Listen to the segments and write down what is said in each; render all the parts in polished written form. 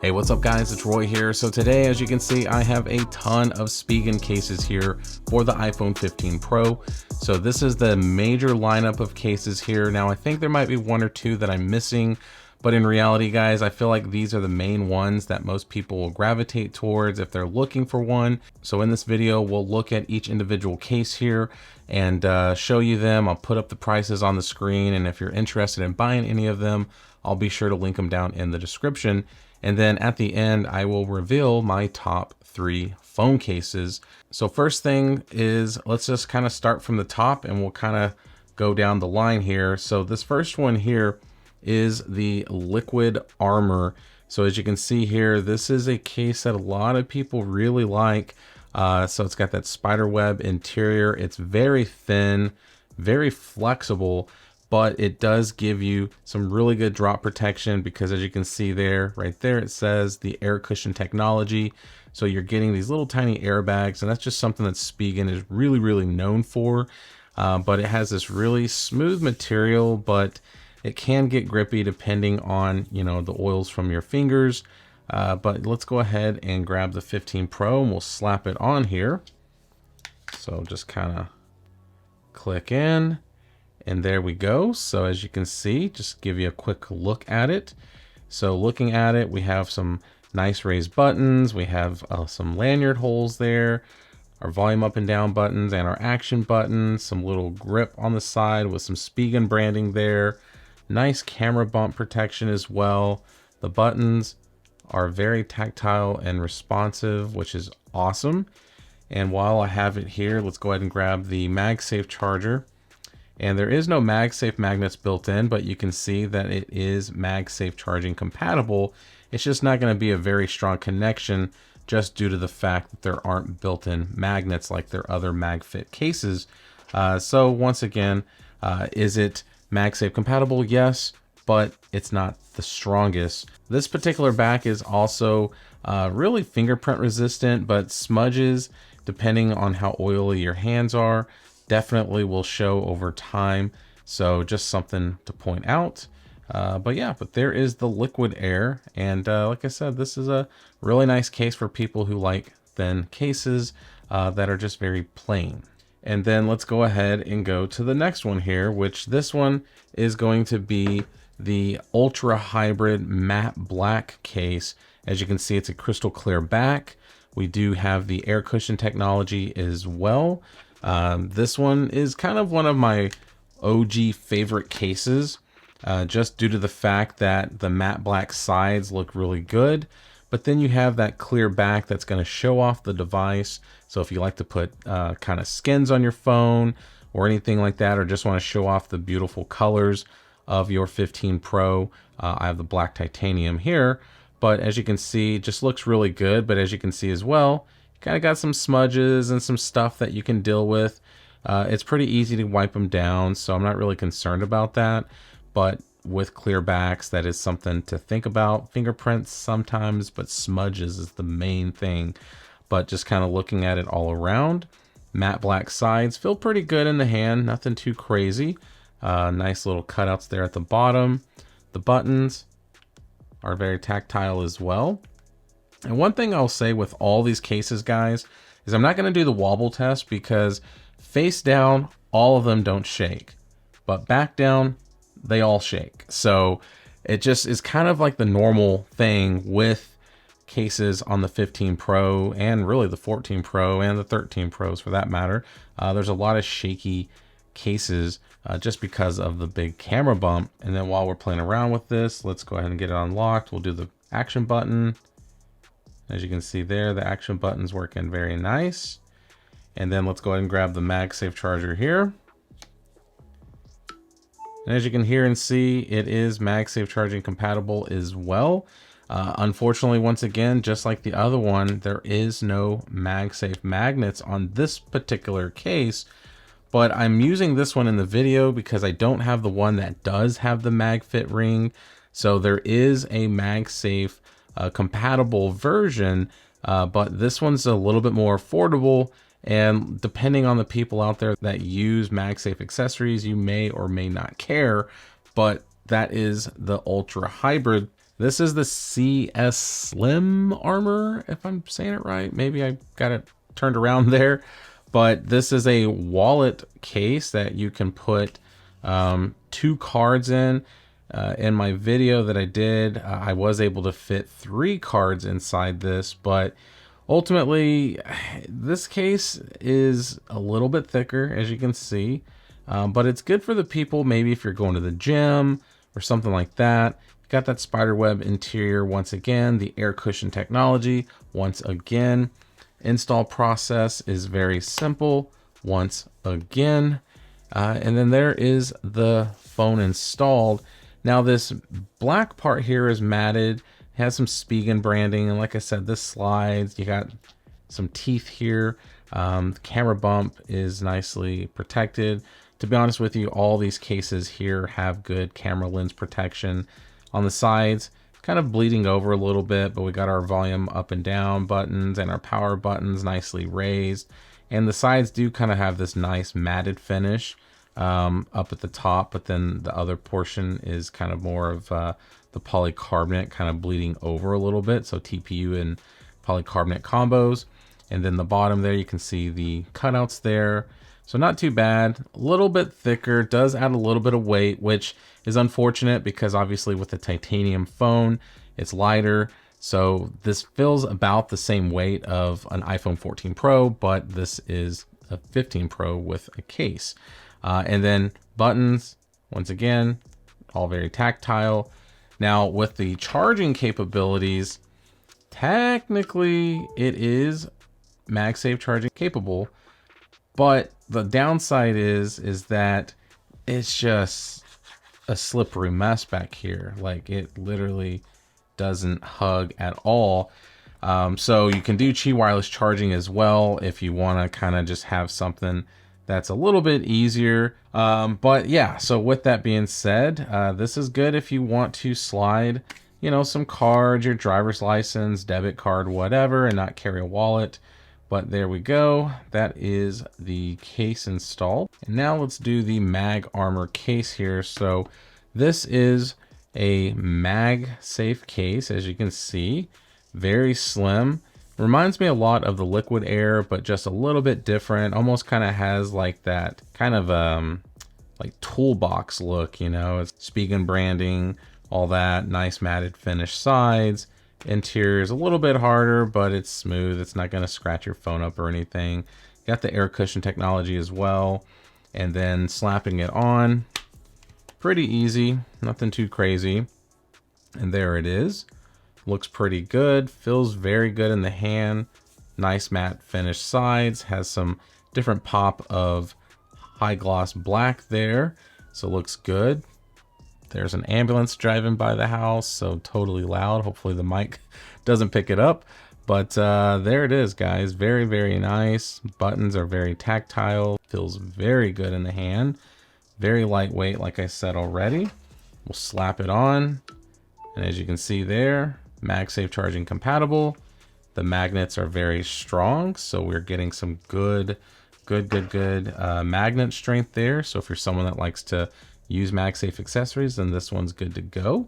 Hey, what's up guys? It's Roy here. So today, as you can see, I have a ton of Spigen cases here for the iPhone 15 Pro. So this is the major lineup of cases here. Now I think there might be one or two that I'm missing, but in reality guys, I feel like these are the main ones that most people will gravitate towards if they're looking for one. So in this video, we'll look at each individual case here and show you them. I'll put up the prices on the screen, and if you're interested in buying any of them, I'll be sure to link them down in the description. And then at the end, I will reveal my top 3 phone cases. So first thing is, let's just kind of start from the top and we'll kind of go down the line here. So this first one here is the Liquid Armor. So as you can see here, this is a case that a lot of people really like. So it's got that spider web interior. It's very thin, very flexible, but it does give you some really good drop protection because as you can see there, right there, it says the air cushion technology. So you're getting these little tiny airbags, and that's just something that Spigen is really known for. But it has this really smooth material, but it can get grippy depending on, the oils from your fingers. But let's go ahead and grab the 15 Pro and we'll slap it on here. So just kind of click in. And there we go. So as you can see, just give you a quick look at it. So looking at it, we have some nice raised buttons. We have some lanyard holes there, our volume up and down buttons, and our action buttons, some little grip on the side with some Spigen branding there. Nice camera bump protection as well. The buttons are very tactile and responsive, which is awesome. And while I have it here, let's go ahead and grab the MagSafe charger. And there is no MagSafe magnets built in, but you can see that it is MagSafe charging compatible. It's just not going to be a very strong connection just due to the fact that there aren't built-in magnets like their other MagFit cases. So once again, is it MagSafe compatible? Yes, but it's not the strongest. This particular back is also really fingerprint resistant, but smudges, depending on how oily your hands are, definitely will show over time. So just something to point out. But there is the Liquid Air. And like I said, this is a really nice case for people who like thin cases that are just very plain. And then let's go ahead and go to the next one here, which this one is going to be the Ultra Hybrid Matte Black case. As you can see, it's a crystal clear back. We do have the air cushion technology as well. This one is kind of one of my OG favorite cases, just due to the fact that the matte black sides look really good, but then you have that clear back that's going to show off the device. So if you like to put kind of skins on your phone or anything like that, or just want to show off the beautiful colors of your 15 Pro, I have the black titanium here, but as you can see, it just looks really good. But as you can see as well, kind of got some smudges and some stuff that you can deal with. It's pretty easy to wipe them down, so I'm not really concerned about that. But with clear backs, that is something to think about. Fingerprints sometimes, but smudges is the main thing. But just kind of looking at it all around, matte black sides feel pretty good in the hand, nothing too crazy. Nice little cutouts there at the bottom. The buttons are very tactile as well. And one thing I'll say with all these cases, guys, is I'm not going to do the wobble test because face down, all of them don't shake, but back down, they all shake. So it just is kind of like the normal thing with cases on the 15 Pro and really the 14 Pro and the 13 Pros for that matter. There's a lot of shaky cases just because of the big camera bump. And then while we're playing around with this, let's go ahead and get it unlocked. We'll do the action button. As you can see there, the action button's working very nice. And then let's go ahead and grab the MagSafe charger here. And as you can hear and see, it is MagSafe charging compatible as well. Unfortunately, once again, just like the other one, there is no MagSafe magnets on this particular case. But I'm using this one in the video because I don't have the one that does have the MagFit ring. So there is a MagSafe compatible version, but this one's a little bit more affordable, and depending on the people out there that use MagSafe accessories, you may or may not care, but that is the Ultra Hybrid. This is the CS Slim armor, if I'm saying it right. Maybe I got it turned around there. But this is a wallet case that you can put 2 cards in. In my video that I did, I was able to fit 3 cards inside this, but ultimately this case is a little bit thicker, as you can see, but it's good for the people, maybe if you're going to the gym or something like that. Got that spiderweb interior once again, the air cushion technology once again. Install process is very simple once again. And then there is the phone installed. Now this black part here is matted, has some Spigen branding, and like I said, this slides. You got some teeth here. The camera bump is nicely protected. To be honest with you, all these cases here have good camera lens protection. On the sides, kind of bleeding over a little bit, but we got our volume up and down buttons and our power buttons nicely raised. And the sides do kind of have this nice matted finish up at the top, but then the other portion is kind of more of the polycarbonate kind of bleeding over a little bit. So TPU and polycarbonate combos. And then the bottom there, you can see the cutouts there. So not too bad, a little bit thicker, does add a little bit of weight, which is unfortunate because obviously with the titanium phone, it's lighter. So this feels about the same weight of an iPhone 14 Pro, but this is a 15 Pro with a case. And then buttons, once again, all very tactile. Now with the charging capabilities, technically it is MagSafe charging capable, but the downside is that it's just a slippery mess back here. Like it literally doesn't hug at all. So you can do Qi wireless charging as well if you want to kind of just have something that's a little bit easier. But yeah, so with that being said, this is good if you want to slide, you know, some cards, your driver's license, debit card, whatever, and not carry a wallet. But there we go. That is the case installed. And now let's do the Mag Armor case here. So this is a MagSafe case, as you can see, very slim. Reminds me a lot of the Liquid Air, but just a little bit different. Almost kind of has like that kind of like toolbox look, you know. It's Spigen branding, all that, nice matted finish sides. Interior is a little bit harder, but it's smooth. It's not going to scratch your phone up or anything. Got the air cushion technology as well. And then slapping it on, pretty easy, nothing too crazy. And there it is. Looks pretty good, feels very good in the hand. Nice matte finish sides, has some different pop of high gloss black there. So looks good. There's an ambulance driving by the house, so totally loud. Hopefully the mic doesn't pick it up. But there it is, guys. Very, very nice. Buttons are very tactile. Feels very good in the hand. Very lightweight, like I said already. We'll slap it on. And as you can see there, MagSafe charging compatible. The magnets are very strong, so we're getting some good magnet strength there. So if you're someone that likes to use MagSafe accessories, then this one's good to go.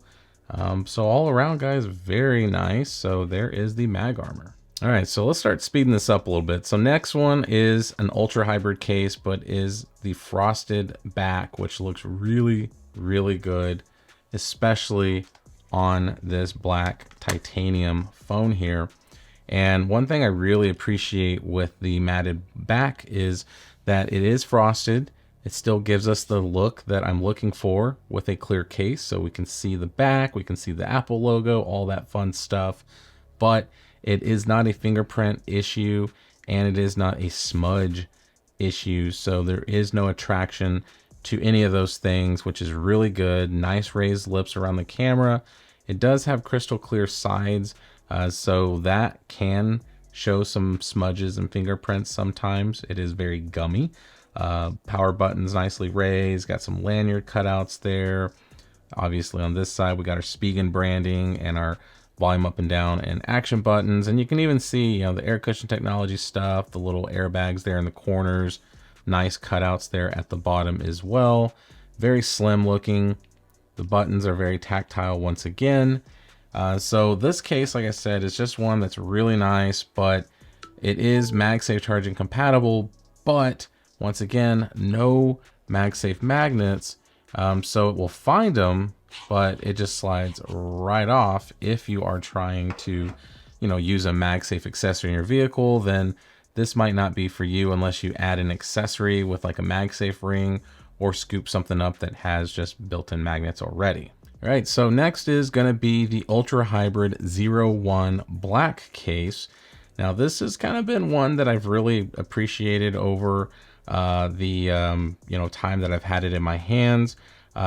So all around, guys, very nice. So there is the Mag Armor. All right, so let's start speeding this up a little bit. So next one is an ultra hybrid case, but is the frosted back, which looks really, really good, especially on this black titanium phone here. And one thing I really appreciate with the matted back is that it is frosted. It still gives us the look that I'm looking for with a clear case. So we can see the back, we can see the Apple logo, all that fun stuff. But it is not a fingerprint issue and it is not a smudge issue. So there is no attraction to any of those things, which is really good. Nice raised lips around the camera. It does have crystal clear sides, so that can show some smudges and fingerprints sometimes. It is very gummy. Power buttons nicely raised, got some lanyard cutouts there. Obviously on this side we got our Spigen branding and our volume up and down and action buttons, and you can even see, you know, the air cushion technology stuff, the little airbags there in the corners, nice cutouts there at the bottom as well. Very slim looking. The buttons are very tactile once again. So this case, like I said, is just one that's really nice, but it is MagSafe charging compatible, but once again, no MagSafe magnets. So it will find them, but it just slides right off. If you are trying to, use a MagSafe accessory in your vehicle, then this might not be for you unless you add an accessory with like a MagSafe ring or scoop something up that has just built-in magnets already. All right, so next is going to be the Ultra Hybrid 01 Black case. Now this has kind of been one that I've really appreciated over the time that I've had it in my hands,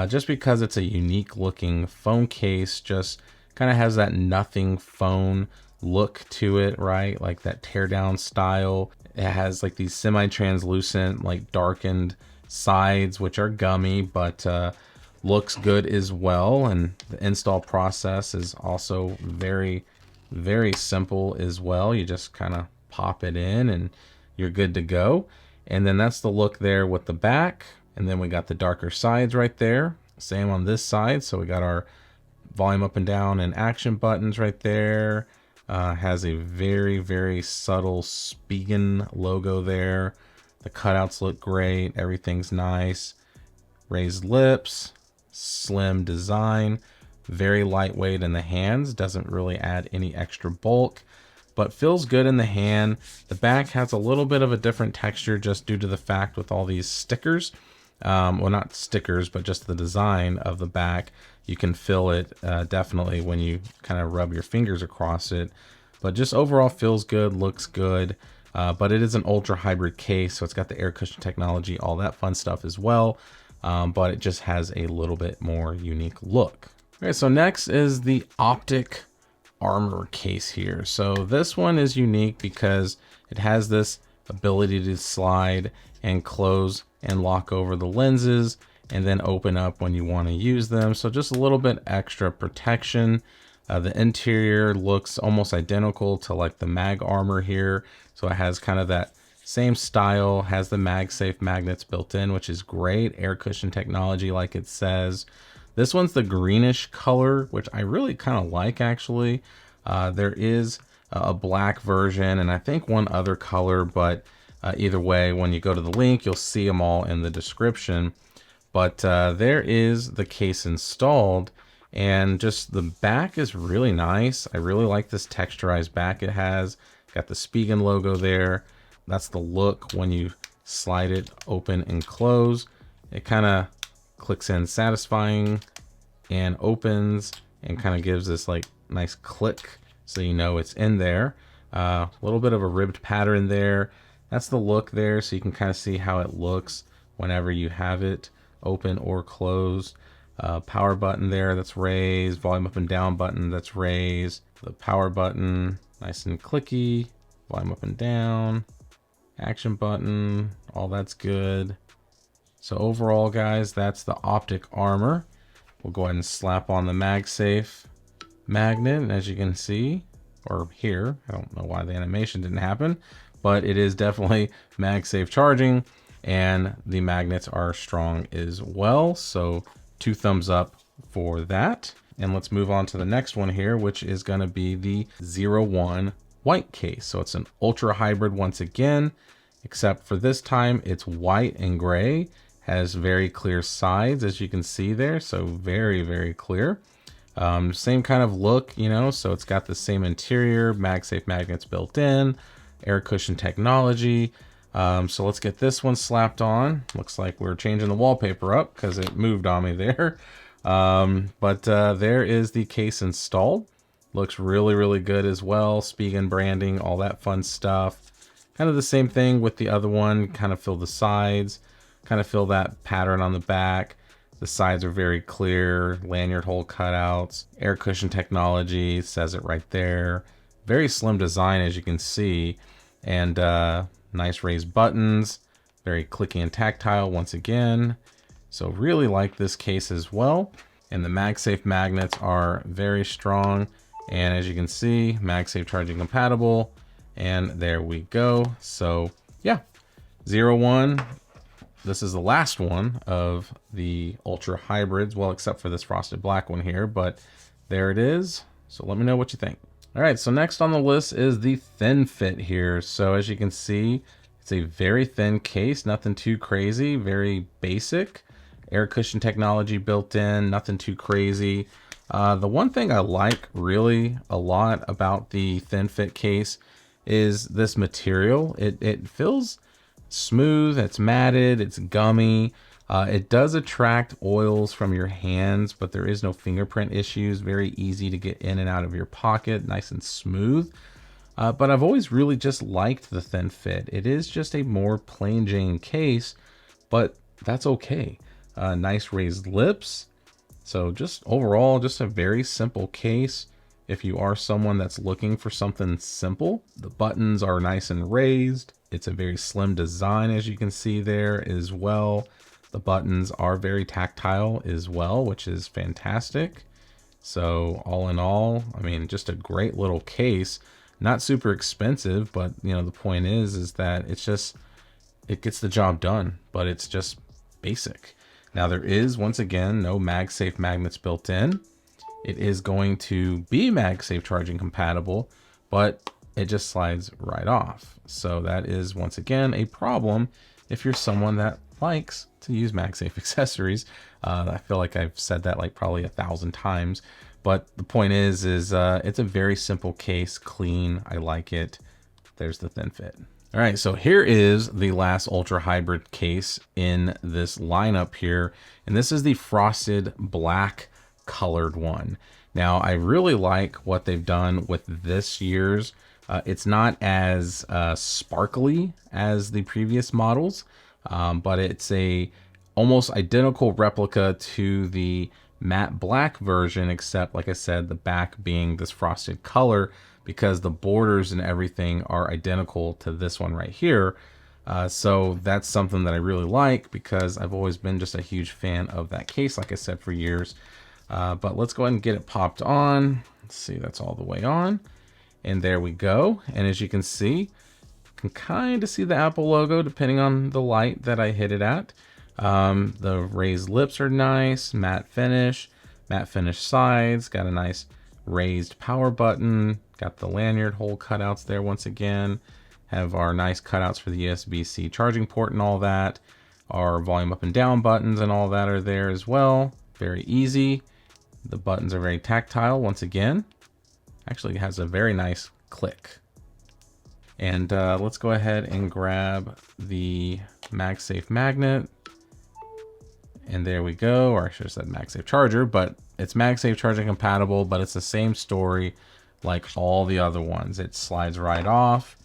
just because it's a unique looking phone case. Just kind of has that nothing phone look to it, right? Like that teardown style. It has like these semi-translucent, like darkened sides, which are gummy, but looks good as well. And the install process is also very, very simple as well. You just kind of pop it in and you're good to go. And then that's the look there with the back. And then we got the darker sides right there. Same on this side. So we got our volume up and down and action buttons right there. Has a very, very subtle Spigen logo there. The cutouts look great. Everything's nice. Raised lips, slim design, very lightweight in the hands. Doesn't really add any extra bulk, but feels good in the hand. The back has a little bit of a different texture just due to the fact with all these stickers. Well, not stickers, but just the design of the back. You can feel it definitely when you kind of rub your fingers across it. But just overall feels good, looks good. But it is an ultra hybrid case, so it's got the air cushion technology, all that fun stuff as well. But it just has a little bit more unique look. Okay, so next is the Optic Armor case here. So this one is unique because it has this ability to slide and close and lock over the lenses and then open up when you want to use them. So just a little bit extra protection. The interior looks almost identical to like the Mag Armor here. So it has kind of that same style, has the MagSafe magnets built in, which is great. Air cushion technology, like it says. This one's the greenish color, which I really kind of like actually. There is a black version and I think one other color, but either way, when you go to the link, you'll see them all in the description. But there is the case installed, and just the back is really nice. I really like this texturized back it has. Got the Spigen logo there. That's the look when you slide it open and close. It kind of clicks in satisfying and opens and kind of gives this like nice click so you know it's in there. A little bit of a ribbed pattern there. That's the look there, so you can kind of see how it looks whenever you have it open or closed. Power button there that's raised, volume up and down button that's raised, the power button nice and clicky, volume up and down, action button, all that's good. So overall guys, that's the Optic Armor. We'll go ahead and slap on the MagSafe magnet, and as you can see, or hear, I don't know why the animation didn't happen, but it is definitely MagSafe charging, and the magnets are strong as well. So 2 thumbs up for that. And let's move on to the next one here, which is going to be the 01 white case. So it's an ultra hybrid once again, except for this time it's white and gray, has very clear sides as you can see there. So very, very clear. Same kind of look, so it's got the same interior, MagSafe magnets built in, air cushion technology. So let's get this one slapped on. Looks like we're changing the wallpaper up because it moved on me there. But there is the case installed. Looks really, really good as well. Spigen branding, all that fun stuff. Kind of the same thing with the other one. Kind of fill the sides, kind of fill that pattern on the back. The sides are very clear, lanyard hole cutouts, air cushion technology, says it right there. Very slim design as you can see, and nice raised buttons, very clicky and tactile once again. So really like this case as well. And the MagSafe magnets are very strong. And as you can see, MagSafe charging compatible. And there we go. So yeah, 01. This is the last one of the ultra hybrids. Well, except for this frosted black one here, but there it is. So let me know what you think. All right, so next on the list is the thin fit here. So as you can see, it's a very thin case, nothing too crazy, very basic. Air cushion technology built in, nothing too crazy. The one thing I like really a lot about the thin fit case is this material. It feels smooth, it's matted, it's gummy. It does attract oils from your hands, but there is no fingerprint issues. Very easy to get in and out of your pocket, nice and smooth. But I've always really just liked the thin fit. It is just a more plain Jane case, but that's okay. Nice raised lips. So just overall, just a very simple case. If you are someone that's looking for something simple, the buttons are nice and raised. It's a very slim design, as you can see there as well. The buttons are very tactile as well, which is fantastic. So all in all, I mean, just a great little case. Not super expensive, but you know, the point is that it's just, it gets the job done, but it's just basic. Now there is, once again, no MagSafe magnets built in. It is going to be MagSafe charging compatible, but it just slides right off. So that is, once again, a problem if you're someone that likes to use MagSafe accessories. I feel like I've said that like probably 1,000 times, but the point is it's a very simple case, clean. I like it. There's the thin fit. All right, so here is the last ultra hybrid case in this lineup here, and this is the frosted black colored one. Now, I really like what they've done with this year's. It's not as sparkly as the previous models, but it's a almost identical replica to the matte black version, except like I said, the back being this frosted color, because the borders and everything are identical to this one right here. So that's something that I really like, because I've always been just a huge fan of that case, like I said, for years. But let's go ahead and get it popped on. Let's see, that's all the way on. And there we go. And as you can see, you can kind of see the Apple logo depending on the light that I hit it at. The raised lips are nice, matte finish sides, got a nice raised power button, got the lanyard hole cutouts there once again, have our nice cutouts for the USB-C charging port and all that. Our volume up and down buttons and all that are there as well. Very easy. The buttons are very tactile once again. Actually has a very nice click. And let's go ahead and grab the MagSafe magnet. And there we go, or I should have said MagSafe charger, but it's MagSafe charging compatible, but it's the same story like all the other ones. It slides right off.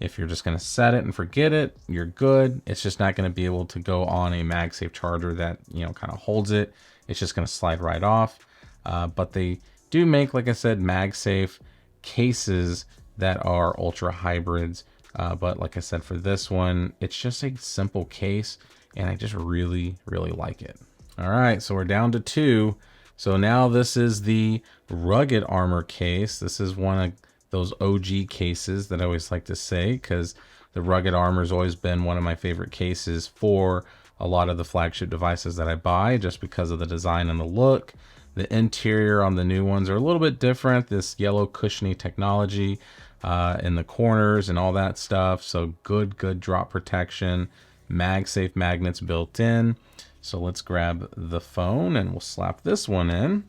If you're just gonna set it and forget it, you're good. It's just not gonna be able to go on a MagSafe charger that, you know, kind of holds it. It's just gonna slide right off. But they do make, like I said, MagSafe cases that are ultra hybrids. But like I said, for this one, it's just a simple case, and I just really, really like it. All right, so we're down to 2. So now this is the rugged armor case. This is one of those OG cases that I always like to say, because the rugged armor has always been one of my favorite cases for a lot of the flagship devices that I buy, just because of the design and the look. The interior on the new ones are a little bit different. This yellow cushiony technology in the corners and all that stuff. So good drop protection. MagSafe magnets built in. So let's grab the phone and we'll slap this one in.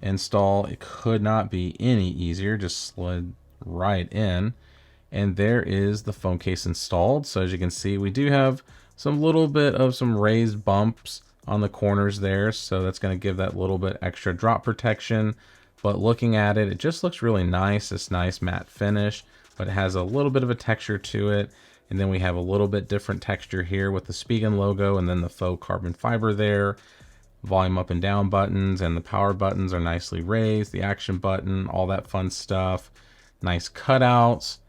Install, it could not be any easier, just slid right in. And there is the phone case installed. So as you can see, we do have some little bit of some raised bumps on the corners there. So that's going to give that little bit extra drop protection. But looking at it, it just looks really nice. This nice matte finish, but it has a little bit of a texture to it. And then we have a little bit different texture here with the Spigen logo and then the faux carbon fiber there. Volume up and down buttons and the power buttons are nicely raised. The action button, all that fun stuff. Nice cutouts,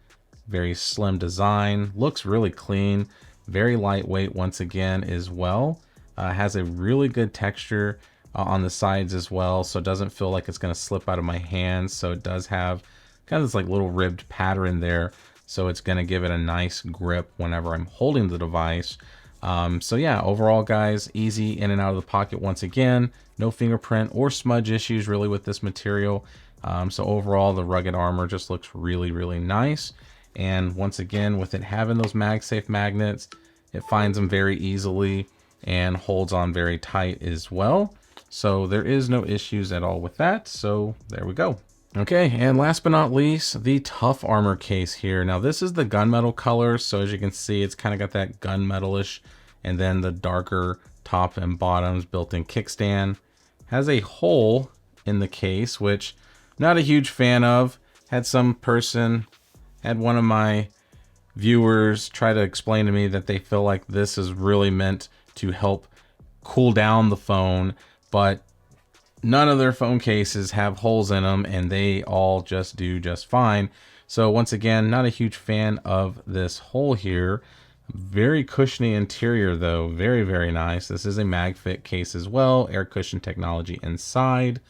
very slim design. Looks really clean, very lightweight once again as well. Has a really good texture on the sides as well, so it doesn't feel like it's going to slip out of my hands. So it does have kind of this like little ribbed pattern there. So it's going to give it a nice grip whenever I'm holding the device. So yeah, overall guys, easy in and out of the pocket once again. No fingerprint or smudge issues really with this material. So overall, the rugged armor just looks really, really nice. And once again, with it having those MagSafe magnets, it finds them very easily and holds on very tight as well. So there is no issues at all with that. So there we go. Okay, and last but not least, the Tough Armor case here. Now this is the gunmetal color, so as you can see, it's kind of got that gunmetalish, and then the darker top and bottoms, built-in kickstand. Has a hole in the case, which not a huge fan of. Had one of my viewers try to explain to me that they feel like this is really meant to help cool down the phone, but none of their phone cases have holes in them, and they all just do just fine. So once again, not a huge fan of this hole here. Very cushiony interior though, very, very nice. This is a MagFit case as well, air cushion technology inside.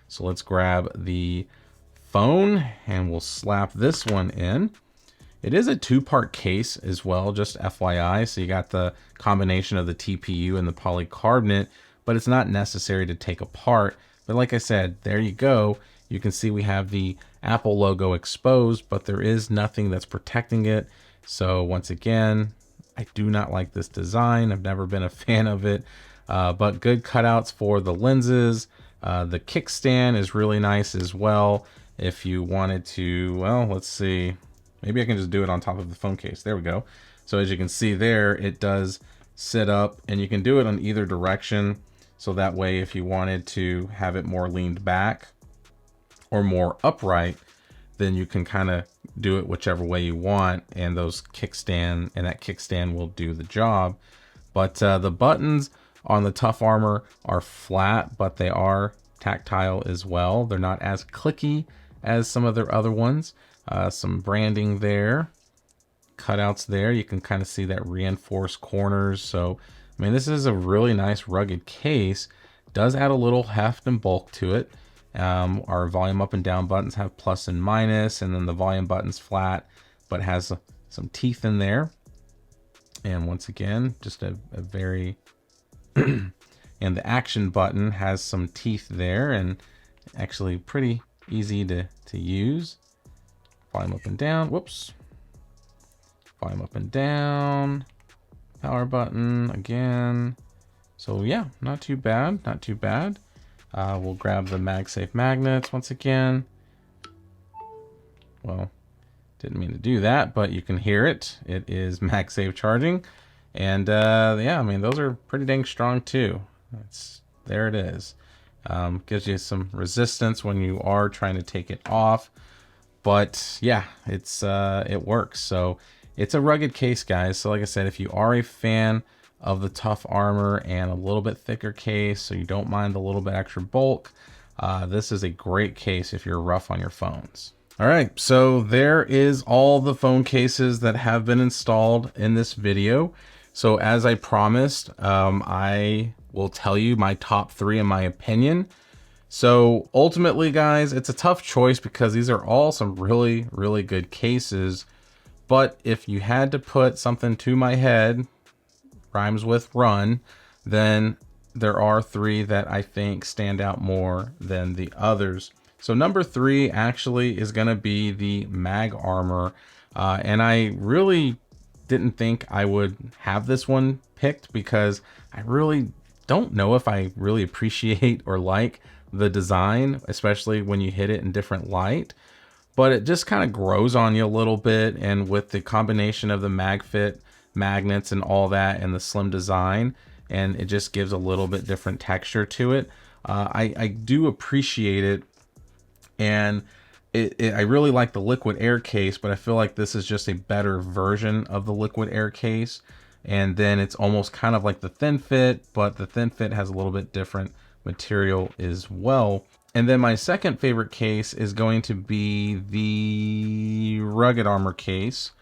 So let's grab the phone and we'll slap this one in. It is a two-part case as well, just FYI. So you got the combination of the TPU and the polycarbonate, but it's not necessary to take apart. But like I said, there you go. You can see we have the Apple logo exposed, but there is nothing that's protecting it. So once again, I do not like this design. I've never been a fan of it, but good cutouts for the lenses. The kickstand is really nice as well. If you wanted to, well, let's see. Maybe I can just do it on top of the phone case. There we go. So as you can see there, it does sit up, and you can do it on either direction. So that way, if you wanted to have it more leaned back or more upright, then you can kind of do it whichever way you want, and that kickstand will do the job. But the buttons on the Tough Armor are flat, but they are tactile as well. They're not as clicky as some of their other ones. Some branding there, cutouts there. You can kind of see that reinforced corners. So I mean, this is a really nice rugged case. Does add a little heft and bulk to it. Our volume up and down buttons have plus and minus, and then the volume button's flat, but has some teeth in there. And once again, just a very, and the action button has some teeth there, and actually pretty easy to use. Volume up and down, whoops. Volume up and down. Power button again. So yeah, not too bad, not too bad. We'll grab the MagSafe magnets once again. Well, didn't mean to do that, but you can hear it. It is MagSafe charging. And yeah, I mean, those are pretty dang strong too. There it is. Gives you some resistance when you are trying to take it off. But yeah, it works. So it's a rugged case, guys. So like I said, if you are a fan of the Tough Armor and a little bit thicker case, so you don't mind a little bit extra bulk, this is a great case if you're rough on your phones. All right, so there is all the phone cases that have been installed in this video. So as I promised, I will tell you my top 3 in my opinion. So ultimately, guys, it's a tough choice because these are all some really, really good cases. But if you had to put something to my head, rhymes with run, then there are 3 that I think stand out more than the others. So number 3 actually is going to be the Mag Armor. And I really didn't think I would have this one picked because I really don't know if I really appreciate or like the design, especially when you hit it in different light. But it just kind of grows on you a little bit, and with the combination of the MagFit magnets and all that and the slim design, and it just gives a little bit different texture to it. I do appreciate it, and I really like the liquid air case, but I feel like this is just a better version of the liquid air case. And then it's almost kind of like the thin fit, but the thin fit has a little bit different material as well. And then my second favorite case is going to be the Rugged Armor case.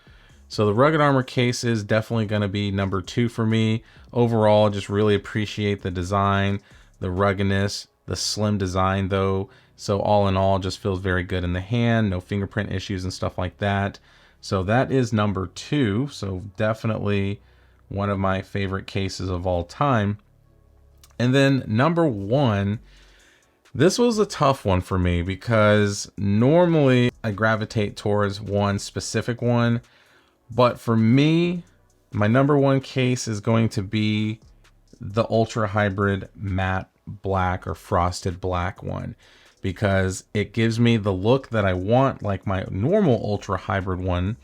So the Rugged Armor case is definitely going to be number 2 for me. Overall, just really appreciate the design, the ruggedness, the slim design though. So all in all, just feels very good in the hand, no fingerprint issues and stuff like that. So that is number 2. So definitely one of my favorite cases of all time. And then number 1, This was a tough one for me because normally I gravitate towards one specific one, but for me, my number one case is going to be the Ultra Hybrid Matte Black or Frosted Black one, because it gives me the look that I want like my normal Ultra Hybrid one,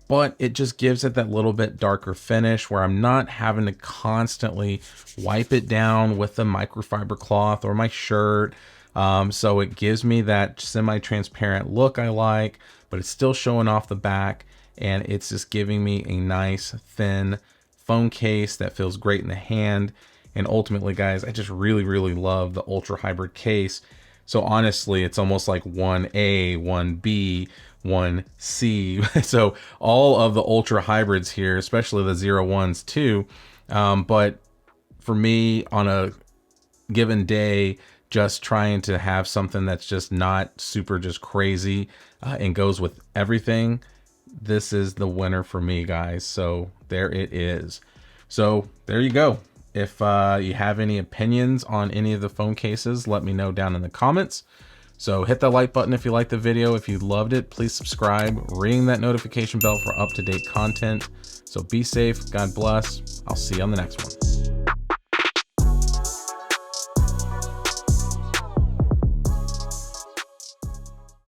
but it just gives it that little bit darker finish where I'm not having to constantly wipe it down with the microfiber cloth or my shirt. So it gives me that semi-transparent look I like, but it's still showing off the back, and it's just giving me a nice thin phone case that feels great in the hand. And ultimately, guys, I just really love the Ultra Hybrid case. So honestly, it's almost like 1A, 1B, 1C. So all of the Ultra Hybrids here, especially the 01s too. But for me, on a given day, just trying to have something that's just not super just crazy and goes with everything, this is the winner for me, guys. So there it is. So there you go. If you have any opinions on any of the phone cases, let me know down in the comments. So hit that like button if you liked the video. If you loved it, please subscribe, ring that notification bell for up-to-date content. So be safe, God bless. I'll see you on the next one.